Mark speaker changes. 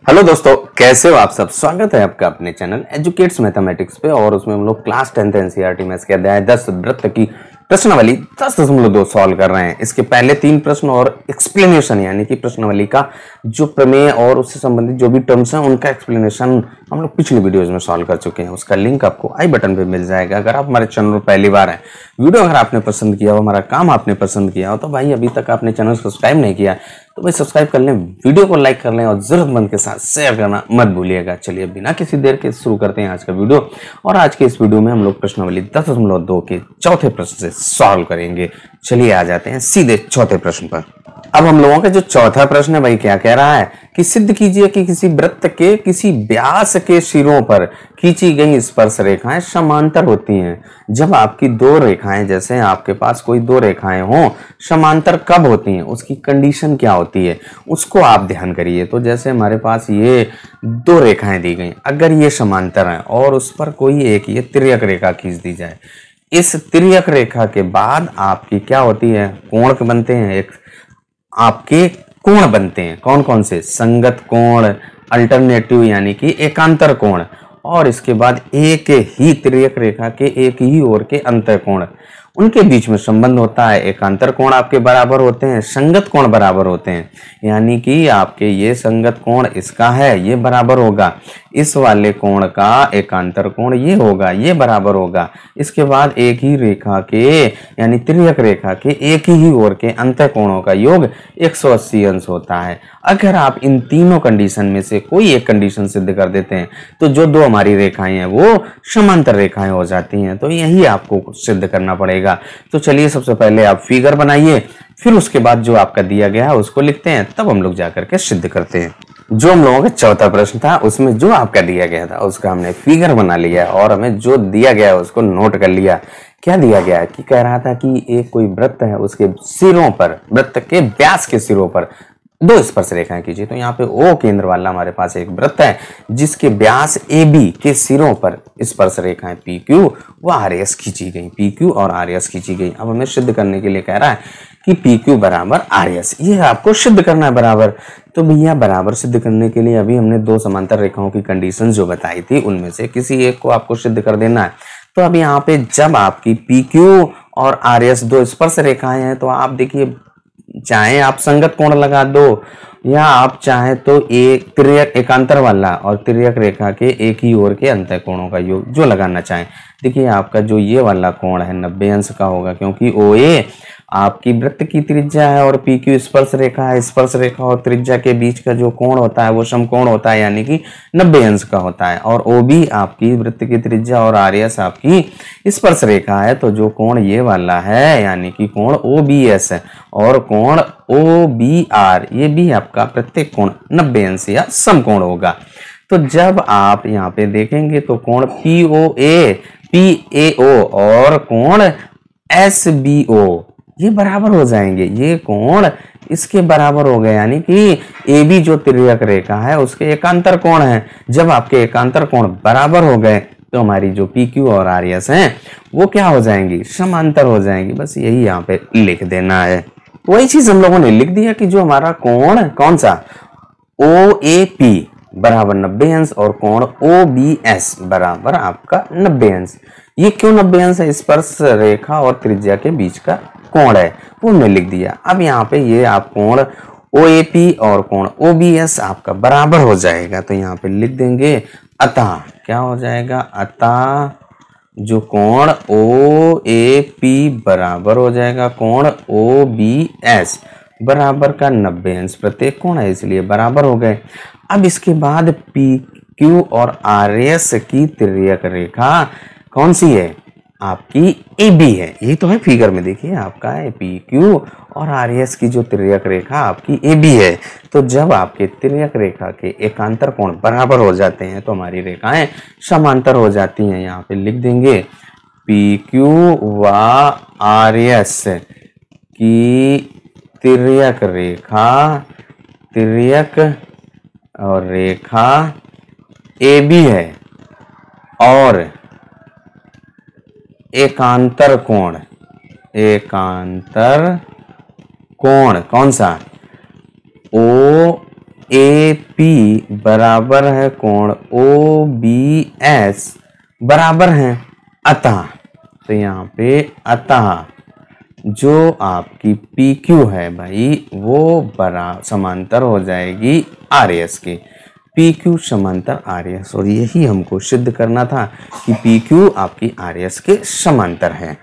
Speaker 1: Hello दोस्तों, कैसे हो आप सब। स्वागत है आपका अपने चैनल एजुकेट्स मैथमेटिक्स पे। और उसमें हम लोग क्लास 10th एनसीईआरटी मैथ्स के अध्याय 10 वृत्त की प्रश्नावली 10.2 सॉल्व कर रहे हैं। इसके पहले 3 प्रश्न और एक्सप्लेनेशन यानी कि प्रश्नावली का जो प्रमेय और उससे संबंधित जो भी टर्म्स हैं उनका एक्सप्लेनेशन हम लोग पिछली वीडियोज में सॉल्व कर चुके हैं। उसका लिंक आपको आई बटन पे मिल जाएगा। अगर आप हमारे चैनल पर पहली बार हैं, वीडियो अगर आपने पसंद किया हो, हमारा काम आपने पसंद किया हो, तो भाई अभी तक आपने चैनल सब्सक्राइब नहीं किया तो भाई सब्सक्राइब कर लें, वीडियो को लाइक कर लें और जरूरतमंद के साथ शेयर करना मत भूलिएगा। चलिए बिना किसी देर के शुरू करते हैं आज का वीडियो। और आज के इस वीडियो में हम लोग प्रश्नावली 10.2 के चौथे प्रश्न से सॉल्व करेंगे। चलिए आ जाते हैं सीधे चौथे प्रश्न पर। अब हम लोगों का जो चौथा प्रश्न है भाई क्या कह रहा है कि सिद्ध कीजिए कि किसी वृत्त के किसी व्यास के सिरों पर खींची गई स्पर्श रेखाएं समांतर होती हैं। जब आपकी दो रेखाएं, जैसे आपके पास कोई दो रेखाएं हों, समांतर कब होती हैं, उसकी कंडीशन क्या होती है, उसको आप ध्यान करिए। तो जैसे हमारे पास ये दो रेखाएं दी गई, अगर ये समांतर हैं और उस पर कोई एक ये तिर्यक रेखा खींच दी जाए, इस तिर्यक रेखा के बाद आपकी क्या होती है, कोण बनते हैं। एक आपके कोण बनते हैं, कौन कौन से, संगत कोण, अल्टरनेटिव यानी कि एकांतर कोण, और इसके बाद एक ही तिर्यक रेखा के एक ही ओर के अंतर कोण, उनके बीच में संबंध होता है। एकांतर कोण आपके बराबर होते हैं, संगत कोण बराबर होते हैं, यानी कि आपके ये संगत कोण इसका है, ये बराबर होगा इस वाले कोण का, एकांतर कोण ये होगा, ये बराबर होगा। इसके बाद एक ही रेखा के यानी तिर्यक रेखा के एक ही ओर के अंतर कोणों का योग 180 अंश होता है। अगर आप इन तीनों कंडीशन में से कोई एक कंडीशन सिद्ध कर देते हैं तो जो दो हमारी रेखाएं हैं वो समांतर रेखाएं हो जाती हैं। तो यही आपको सिद्ध करना पड़ेगा। तो चलिए सबसे पहले आप फिगर बनाइए, फिर उसके बाद जो आपका दिया गया है उसको लिखते हैं, तब हम लोग जाकर के सिद्ध करते हैं। जो हम लोगों का चौथा प्रश्न था उसमें जो आपका दिया गया था उसका हमने फिगर बना लिया और हमें जो दिया गया है उसको नोट कर लिया। क्या दिया गया है कि कह रहा था कि एक कोई वृत्त है, उसके सिरों पर, वृत्त के व्यास के सिरों पर दो स्पर्श रेखाएं कीजिए। तो यहाँ पे ओ केंद्र वाला हमारे पास एक वृत्त है जिसके व्यास ए बी के सिरों पर स्पर्श रेखाएं पी क्यू व आर एस खींची गई, पी क्यू और आर एस खींची गई। अब हमें सिद्ध करने के लिए कह रहा है कि पी क्यू बराबर आर एस, ये आपको सिद्ध करना है बराबर। तो भैया बराबर सिद्ध करने के लिए अभी हमने दो समांतर रेखाओं की कंडीशन जो बताई थी उनमें से किसी एक को आपको सिद्ध कर देना है। तो अब यहाँ पे जब आपकी पी क्यू और आर एस दो स्पर्श रेखाएं हैं तो आप देखिए, चाहे आप संगत कोण लगा दो या आप चाहे तो एक तिर्यक एकांतर वाला और तिर्यक रेखा के एक ही ओर के अंतर कोणों का योग जो लगाना चाहें। देखिए आपका जो ये वाला कोण है 90 अंश का होगा, क्योंकि ओ ए आपकी वृत्त की त्रिज्या है और पी क्यू स्पर्श रेखा है। स्पर्श रेखा और त्रिज्या के बीच का जो कोण होता है वो समकोण होता है, यानी कि 90 अंश का होता है। और ओ बी आपकी वृत्त की त्रिज्या और आर एस आपकी स्पर्श रेखा है। तो जो कोण ये वाला है यानी कि कोण ओ बी एस है और कोण ओ बी आर, ये भी आपका प्रत्येक कोण 90 अंश या समकोण होगा। तो जब आप यहाँ पे देखेंगे तो कोण P O A, P A ओ और कोण एस बी ओ ये बराबर हो जाएंगे, ये कोण इसके बराबर हो गए, यानी कि ए बी जो तिर्यक रेखा है उसके एकांतर कोण है। जब आपके एकांतर कोण बराबर हो गए तो हमारी जो पी क्यू और आर एस हैं वो क्या हो जाएंगी, समांतर हो जाएंगी। बस यही यहाँ पे लिख देना है। वही चीज हम लोगों ने लिख दिया कि जो हमारा कोण कौन सा ओ ए पी बराबर 90 अंश और कोण ओ बी एस बराबर आपका 90 अंश। ये क्यों 90 अंश है, स्पर्श रेखा और त्रिज्या के बीच का कोण है, वो हमने लिख दिया। अब यहाँ पे ये आप कोण ओ ए पी और कोण ओ बी एस आपका बराबर हो जाएगा। तो यहाँ पे लिख देंगे अतः क्या हो जाएगा, अतः जो कोण ओ ए पी बराबर हो जाएगा कोण ओ बी एस बराबर का 90 अंश, प्रत्येक कोण है इसलिए बराबर हो गए। अब इसके बाद पी क्यू और आर एस की तिर्यक रेखा कौन सी है, आपकी ए बी है। ये तो है फिगर में, देखिए आपका है पी क्यू और आर एस की जो तिर्यक रेखा आपकी ए बी है। तो जब आपके तिर्यक रेखा के एकांतर कोण बराबर हो जाते हैं तो हमारी रेखाएं समांतर हो जाती हैं। यहाँ पे लिख देंगे पी क्यू व आर एस की तिर्यक रेखा, तिर्यक और रेखा ए बी है और एकांतर कोण, एकांतर कोण कौन सा, ओ ए पी बराबर है कोण ओ बी एस बराबर है अतः, तो यहाँ पे अतः जो आपकी पी क्यू है भाई वो समांतर हो जाएगी आर एस के। पी क्यू समांतर आर एस, और यही हमको सिद्ध करना था कि पी क्यू आपकी आर एस के समांतर है।